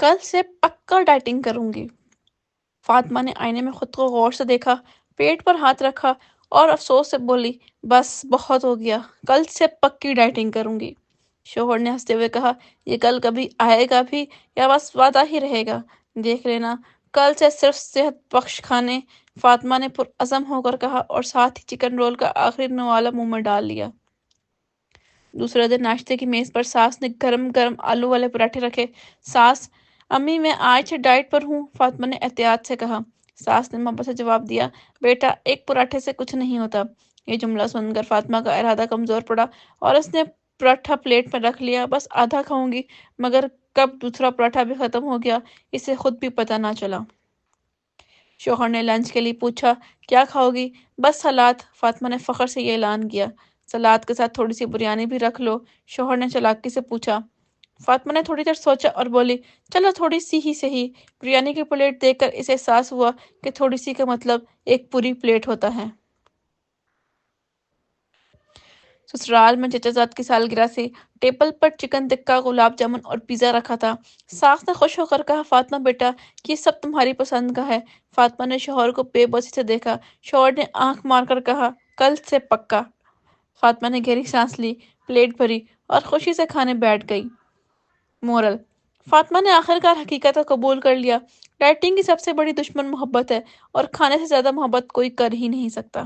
کل سے پکا ڈائٹنگ کروں گی۔ فاطمہ نے آئینے میں خود کو غور سے دیکھا، پیٹ پر ہاتھ رکھا اور افسوس سے بولی، بس بہت ہو گیا، کل سے پکی ڈائٹنگ کروں گی۔ شوہر نے ہنستے ہوئے کہا، یہ کل کبھی آئے گا بھی یا بس وعدہ ہی رہے گا؟ دیکھ لینا، کل سے صرف صحت بخش کھانے، فاطمہ نے پرعزم ہو کر کہا اور ساتھ ہی چکن رول کا آخری نوالا منہ میں ڈال لیا۔ دوسرے دن ناشتے کی میز پر ساس نے گرم گرم آلو والے پراٹھے رکھے۔ ساس، امی میں آج سے ڈائٹ پر ہوں، فاطمہ نے احتیاط سے کہا۔ ساس نے محبت سے جواب دیا، بیٹا ایک پراٹھے سے کچھ نہیں ہوتا۔ یہ جملہ سن کر فاطمہ کا ارادہ کمزور پڑا اور اس نے پراٹھا پلیٹ میں رکھ لیا۔ بس آدھا کھاؤں گی، مگر کب دوسرا پراٹھا بھی ختم ہو گیا اسے خود بھی پتہ نہ چلا۔ شوہر نے لنچ کے لیے پوچھا، کیا کھاؤ گی؟ بس سلاد، فاطمہ نے فخر سے یہ اعلان کیا۔ سلاد کے ساتھ تھوڑی سی بریانی بھی رکھ لو، شوہر نے چالاکی سے پوچھا۔ فاطمہ نے تھوڑی دیر سوچا اور بولی، چلو تھوڑی سی ہی صحیح۔ بریانی کی پلیٹ دیکھ کر اسے احساس ہوا کہ تھوڑی سی کا مطلب ایک پوری پلیٹ ہوتا ہے۔ سسرال میں چچا زاد کی سالگرہ سے ٹیبل پر چکن ٹکا، گلاب جامن اور پیزا رکھا تھا۔ ساس نے خوش ہو کر کہا، فاطمہ بیٹا، یہ سب تمہاری پسند کا ہے۔ فاطمہ نے شوہر کو بے بسی سے دیکھا۔ شوہر نے آنکھ مار کر کہا، کل سے پکا۔ فاطمہ نے گہری سانس لی، پلیٹ بھری اور خوشی سے کھانے بیٹھ گئی۔ مورل: فاطمہ نے آخرکار حقیقت کو قبول کر لیا۔ ڈائٹنگ کی سب سے بڑی دشمن محبت ہے اور کھانے سے زیادہ محبت کوئی کر ہی نہیں سکتا۔